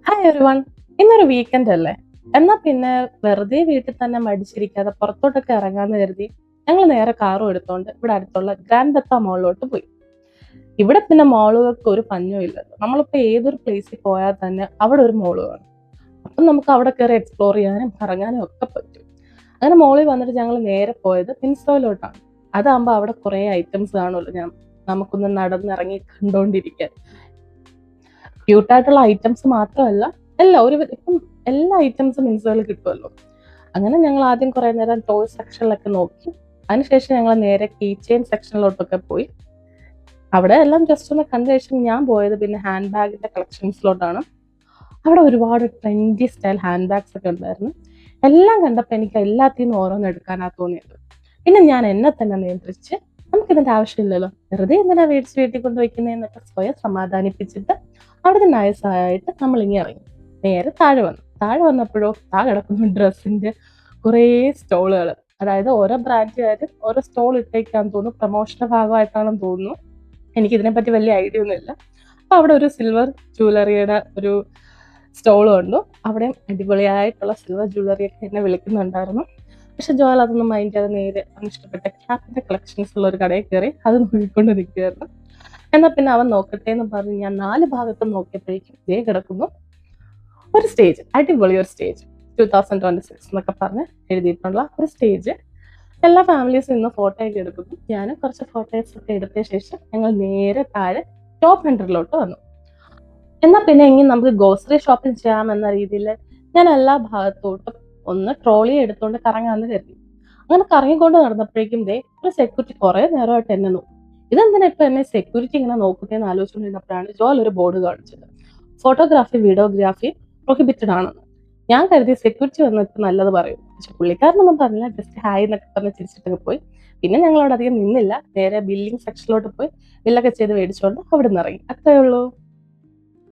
Hi everyone. ഇന്നൊരു weekend അല്ലേ? എന്നാ പിന്നെ വെറുതെ വീട്ടിൽ തന്നെ മടിച്ചിരിക്കാതെ പുറത്തോട്ടൊക്കെ ഇറങ്ങാന്ന് കരുതി ഞങ്ങൾ നേരെ കാറും എടുത്തോണ്ട് ഇവിടെ അടുത്തുള്ള ഗ്രാൻഡ് ബത്ത മോളിലോട്ട് പോയി. ഇവിടെ പിന്നെ മോളുകൾക്ക് ഒരു പഞ്ഞവും ഇല്ലല്ലോ. നമ്മളിപ്പോ ഏതൊരു പ്ലേസിൽ പോയാൽ തന്നെ അവിടെ ഒരു മോള് കാണും. അപ്പം നമുക്ക് അവിടെ കയറി എക്സ്പ്ലോർ ചെയ്യാനും കറങ്ങാനും ഒക്കെ പറ്റും. അങ്ങനെ മോളിൽ വന്നിട്ട് ഞങ്ങൾ നേരെ പോയത് പിൻസോയിലോട്ടാണ്. അതാകുമ്പോൾ അവിടെ കുറേ ഐറ്റംസ് കാണുമല്ലോ, നമുക്കൊന്ന് നടന്നിറങ്ങി കണ്ടോണ്ടിരിക്കാൻ. ക്യൂട്ടായിട്ടുള്ള ഐറ്റംസ് മാത്രമല്ല, ഇപ്പം എല്ലാ ഐറ്റംസും മിൻസോയിൽ കിട്ടുമല്ലോ. അങ്ങനെ ഞങ്ങൾ ആദ്യം കുറേ നേരം ടോയ് സെക്ഷനിലൊക്കെ നോക്കി. അതിനുശേഷം ഞങ്ങൾ നേരെ കീ ചെയിൻ സെക്ഷനിലോട്ടൊക്കെ പോയി. അവിടെ എല്ലാം ജസ്റ്റ് ഒന്ന് കണ്ട ശേഷം ഞാൻ പോയത് പിന്നെ ഹാൻഡ് ബാഗിന്റെ കളക്ഷൻസിലോട്ടാണ്. അവിടെ ഒരുപാട് ട്രെൻഡി സ്റ്റൈൽ ഹാൻഡ് ബാഗ്സ് ഒക്കെ ഉണ്ടായിരുന്നു. എല്ലാം കണ്ടപ്പോൾ എനിക്ക് എല്ലാത്തിൽ നിന്നും ഓരോന്ന് എടുക്കാനാ തോന്നിയത്. പിന്നെ ഞാൻ എന്നെ തന്നെ നിയന്ത്രിച്ച് നമുക്കിതിന്റെ ആവശ്യമില്ലല്ലോ, വെറുതെ എന്തിനാ മേടിച്ച് വീട്ടിൽ കൊണ്ടുവയ്ക്കുന്നതെന്നൊക്കെ സ്വയം സമാധാനിപ്പിച്ചിട്ട് അവിടുന്ന് നൈസായിട്ട് നമ്മൾ ഇങ്ങനെ ഇറങ്ങി നേരെ താഴെ വന്നപ്പോഴോ കിടക്കുന്ന ഡ്രസ്സിന്റെ കുറേ സ്റ്റോളുകൾ. അതായത് ഓരോ ബ്രാൻഡുകാരും ഓരോ സ്റ്റോൾ ഇട്ടേക്കാന്ന് തോന്നുന്നു, പ്രൊമോഷന്റെ ഭാഗമായിട്ടാണെന്ന് തോന്നുന്നു. എനിക്ക് ഇതിനെപ്പറ്റി വലിയ ഐഡിയ ഒന്നുമില്ല. അപ്പൊ അവിടെ ഒരു സിൽവർ ജ്വല്ലറിയുടെ ഒരു സ്റ്റോൾ കണ്ടു. അവിടെയും അടിപൊളിയായിട്ടുള്ള സിൽവർ ജ്വല്ലറി ഒക്കെ എന്നെ വിളിക്കുന്നുണ്ടായിരുന്നു. പക്ഷെ ജോൽ അതൊന്നും മൈൻഡ് ചെയ്യാതെ നേരെ ഇഷ്ടപ്പെട്ട ക്യാപ്പിന്റെ കളക്ഷൻസ് ഉള്ള ഒരു കടയിൽ കയറി അത് നോക്കിക്കൊണ്ട് നിൽക്കുകയായിരുന്നു. എന്നാൽ പിന്നെ അവൻ നോക്കട്ടെ എന്ന് പറഞ്ഞ് ഞാൻ 4 ഭാഗത്തും നോക്കിയപ്പോഴേക്കും ദേ കിടക്കുന്നു ഒരു സ്റ്റേജ്, അടിപൊളി ഒരു സ്റ്റേജ്. 2026 എന്നൊക്കെ പറഞ്ഞ് എഴുതിയിട്ടുള്ള ഒരു സ്റ്റേജ്. എല്ലാ ഫാമിലീസും ഇന്ന് ഫോട്ടോ ഒക്കെ എടുക്കുന്നു. ഞാനും കുറച്ച് ഫോട്ടോസ് ഒക്കെ എടുത്ത ശേഷം ഞങ്ങൾ നേരെ താഴെ ടോപ്പ് 100-ലോട്ട് വന്നു. എന്നാൽ പിന്നെ ഇനി നമുക്ക് ഗ്രോസറി ഷോപ്പിംഗ് ചെയ്യാമെന്ന രീതിയിൽ ഞാൻ എല്ലാ ഭാഗത്തോട്ടും ഒന്ന് ട്രോളി എടുത്തുകൊണ്ട് കറങ്ങാന്ന് കരുതി. അങ്ങനെ കറങ്ങിക്കൊണ്ട് നടന്നപ്പോഴേക്കും ഒരു സെക്യൂരിറ്റി കുറെ നേരമായിട്ട് എന്നെ നോക്കും. ഇതെന്തിനാ ഇപ്പൊ എന്നെ സെക്യൂരിറ്റി ഇങ്ങനെ നോക്കുന്നതെന്ന് ആലോചിച്ചുകൊണ്ടിരുന്നപ്പോഴാണ് ജോൽ ഒരു ബോർഡ് കാണിച്ചത്, ഫോട്ടോഗ്രാഫി വീഡിയോഗ്രാഫി പ്രൊഹിബിറ്റഡ് ആണെന്ന്. ഞാൻ കരുതി സെക്യൂരിറ്റി വന്നിട്ട് നല്ലത് പറയും. പക്ഷെ പുള്ളിക്കാരനൊന്നും പറഞ്ഞില്ല, ജസ്റ്റ് ഹായ് എന്നൊക്കെ പറഞ്ഞ് ചിരിച്ചിട്ടൊക്കെ പോയി. പിന്നെ ഞങ്ങളോട് അധികം നിന്നില്ല, നേരെ ബില്ലിംഗ് സെക്ഷനിലോട്ട് പോയി ബില്ലൊക്കെ ചെയ്ത് മേടിച്ചുകൊണ്ട് അവിടെ നിന്ന് ഇറങ്ങി. അത്രയേ ഉള്ളൂ.